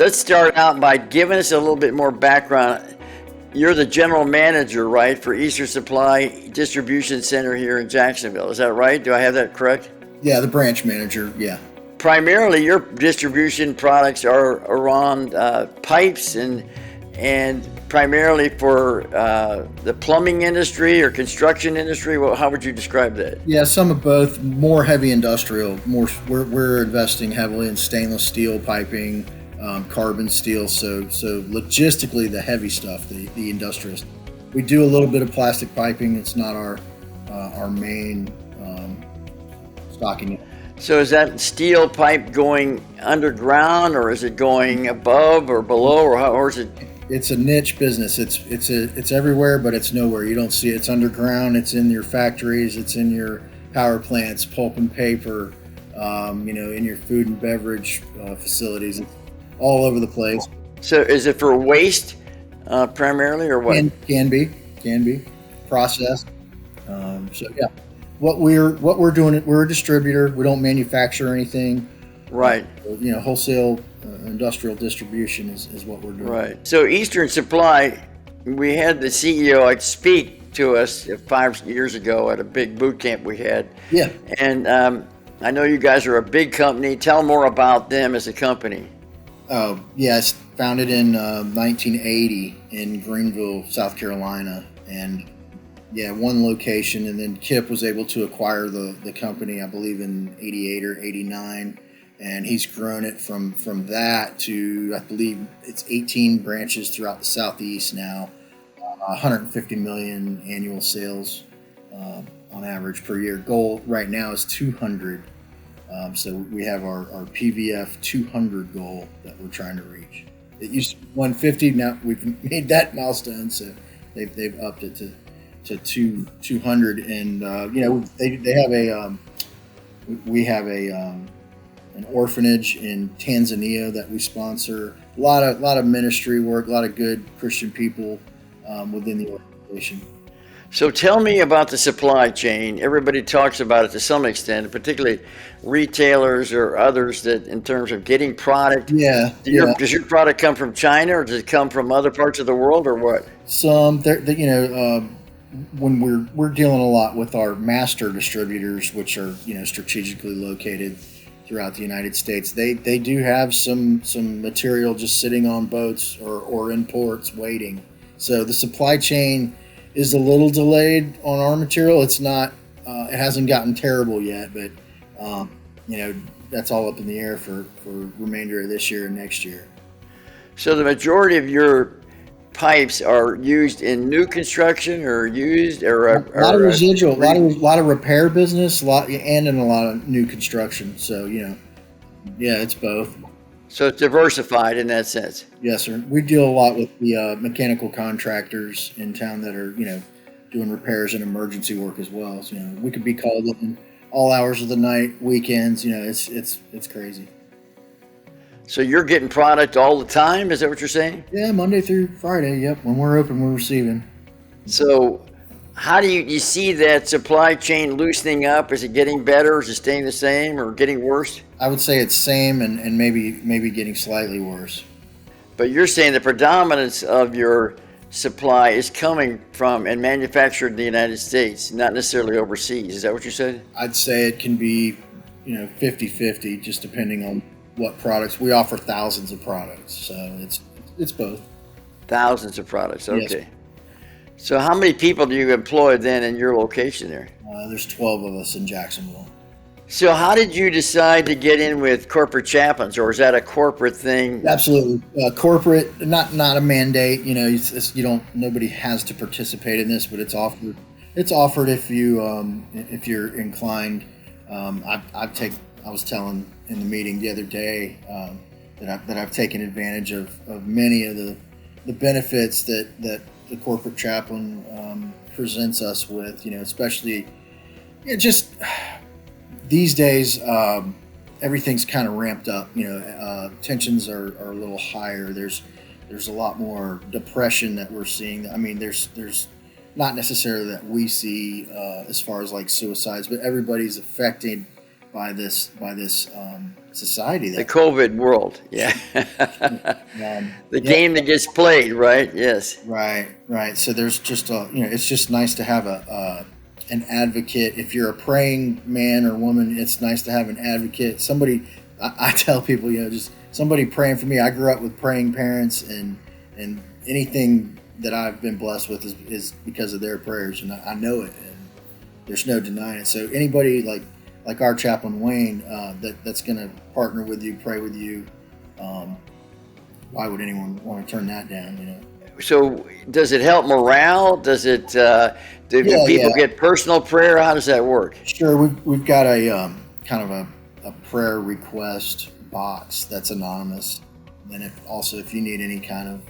let's start out by giving us a little bit more background. You're the general manager, right, for Eastern Supply Distribution Center here in Jacksonville. Is that right? Do I have that correct? Yeah, the branch manager. Yeah. Primarily, your distribution products are around pipes and primarily for the plumbing industry or construction industry. Well, how would you describe that? Yeah, some of both. More heavy industrial. We're investing heavily in stainless steel piping, carbon steel. So logistically, the heavy stuff, the industrial. We do a little bit of plastic piping. It's not our main stocking. So is that steel pipe going underground, or is it going above or below, or is it? It's a niche business. It's everywhere, but it's nowhere. You don't see it. It's underground. It's in your factories. It's in your power plants, pulp and paper. In your food and beverage facilities. It's all over the place. So is it for waste primarily, or what? Can be processed. So yeah. What we're doing, we're a distributor. We don't manufacture anything. Right. Wholesale industrial distribution is what we're doing. Right. So Eastern Supply, we had the CEO speak to us 5 years ago at a big boot camp we had. Yeah. And I know you guys are a big company. Tell more about them as a company. It's founded in 1980 in Greenville, South Carolina, and one location, and then Kip was able to acquire the company, I believe, in 88 or 89, and he's grown it from that to, I believe, it's 18 branches throughout the Southeast now, 150 million annual sales on average per year. Goal right now is 200. So we have our PVF 200 goal that we're trying to reach. It used to be 150. Now we've made that milestone, so they've upped it to 200, and they have we have an orphanage in Tanzania that we sponsor. A lot of ministry work, a lot of good Christian people within the organization. So tell me about the supply chain. Everybody talks about it to some extent, particularly retailers or others, that in terms of getting product. Does your product come from China, or does it come from other parts of the world, or what? Some, when we're dealing a lot with our master distributors, which are strategically located throughout the United States, they do have some material just sitting on boats or in ports waiting. So the supply chain is a little delayed on our material. It's not, it hasn't gotten terrible yet, but that's all up in the air for remainder of this year and next year. So the majority of your pipes are used in new construction, or used or a lot of residual, a lot of repair business, and in a lot of new construction. So it's both. So it's diversified in that sense. Yes, sir. We deal a lot with the mechanical contractors in town that are doing repairs and emergency work as well. So, we could be called in all hours of the night, weekends. It's crazy. So you're getting product all the time? Is that what you're saying? Yeah, Monday through Friday. Yep. When we're open, we're receiving. So how do you see that supply chain loosening up? Is it getting better? Is it staying the same, or getting worse? I would say it's same and maybe getting slightly worse. But you're saying the predominance of your supply is coming from and manufactured in the United States, not necessarily overseas. Is that what you said? I'd say it can be 50-50, just depending on what products. We offer thousands of products, so it's both. Thousands of products. Okay. Yes. So how many people do you employ then in your location there? There's 12 of us in Jacksonville. So how did you decide to get in with corporate chaplains, or is that a corporate thing? Absolutely, corporate, not a mandate. Nobody has to participate in this, but it's offered. It's offered if you're inclined. I was telling in the meeting the other day that I've taken advantage of many of the benefits that the corporate chaplain presents us with. Especially just these days, everything's kind of ramped up. Tensions are a little higher. There's a lot more depression that we're seeing. I mean, there's not necessarily that we see as far as like suicides, but everybody's affected by this society. The COVID world, yeah. The game that gets played, right? Yes. Right. So there's just it's just nice to have an advocate. If you're a praying man or woman, it's nice to have an advocate. Somebody, I tell people, just somebody praying for me. I grew up with praying parents, and anything that I've been blessed with is because of their prayers, and I know it, and there's no denying it. So anybody like our chaplain Wayne, that's going to partner with you, pray with you. Why would anyone want to turn that down? So does it help morale? Does it? Do people get personal prayer? How does that work? Sure, we've got a kind of a prayer request box that's anonymous. And if you need any kind of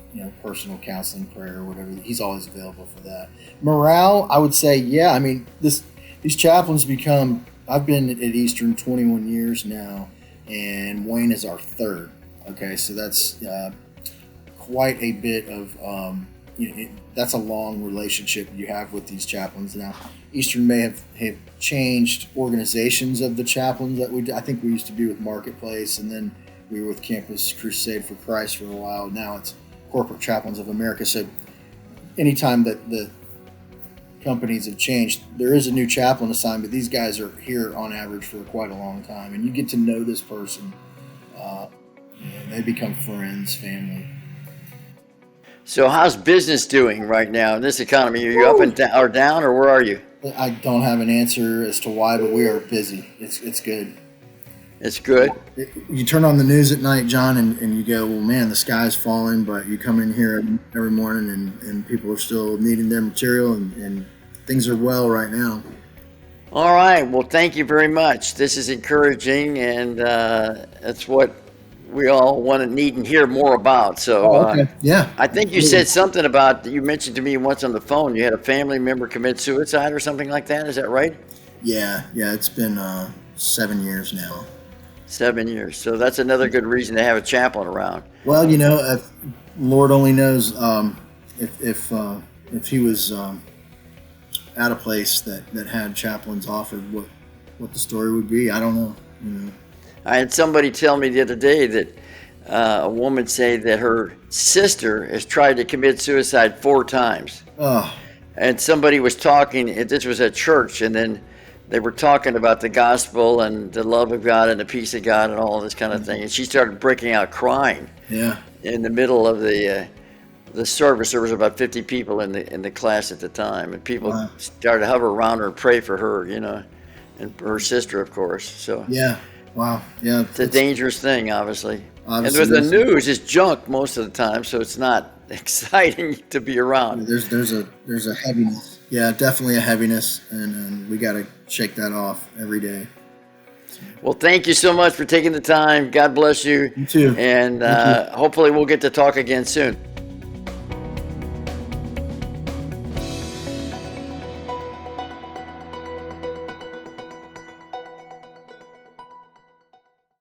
personal counseling prayer or whatever, he's always available for that. Morale, I would say, yeah. I mean, these chaplains become. I've been at Eastern 21 years now, and Wayne is our third. Okay, so that's quite a bit of that's a long relationship you have with these chaplains. Now, Eastern may have changed organizations of the chaplains that I think we used to be with Marketplace, and then we were with Campus Crusade for Christ for a while. Now it's Corporate Chaplains of America. So anytime that the companies have changed, there is a new chaplain assigned, but these guys are here on average for quite a long time, and you get to know this person. They become friends, family. So how's business doing right now in this economy? Are you up and or down, or where are you? I don't have an answer as to why, but we are busy. It's good. It's good. You turn on the news at night, John, and you go, well, man, the sky's falling, but you come in here every morning and people are still needing their material, and things are well right now. All right. Well, thank you very much. This is encouraging, and that's what we all want to need and hear more about. So, okay. Yeah. I think you said something about, you mentioned to me once on the phone, you had a family member commit suicide or something like that. Is that right? Yeah. It's been 7 years now. 7 years. So that's another good reason to have a chaplain around. Well, if Lord only knows if he was at a place that had chaplains offered, what the story would be. I don't know. I had somebody tell me the other day that a woman say that her sister has tried to commit suicide 4 times. Oh. And somebody was talking, this was at church, and then they were talking about the gospel and the love of God and the peace of God and all this kind of thing. And she started breaking out crying. Yeah. In the middle of the service. There was about 50 people in the class at the time, and people started to hover around her and pray for her, and her sister, of course. So yeah. Wow. Yeah. It's a dangerous thing, obviously. And with the news, it's junk most of the time, so it's not exciting to be around. There's a heaviness. Yeah, definitely a heaviness, and we got to shake that off every day. Well, thank you so much for taking the time. God bless you. You too. And hopefully we'll get to talk again soon.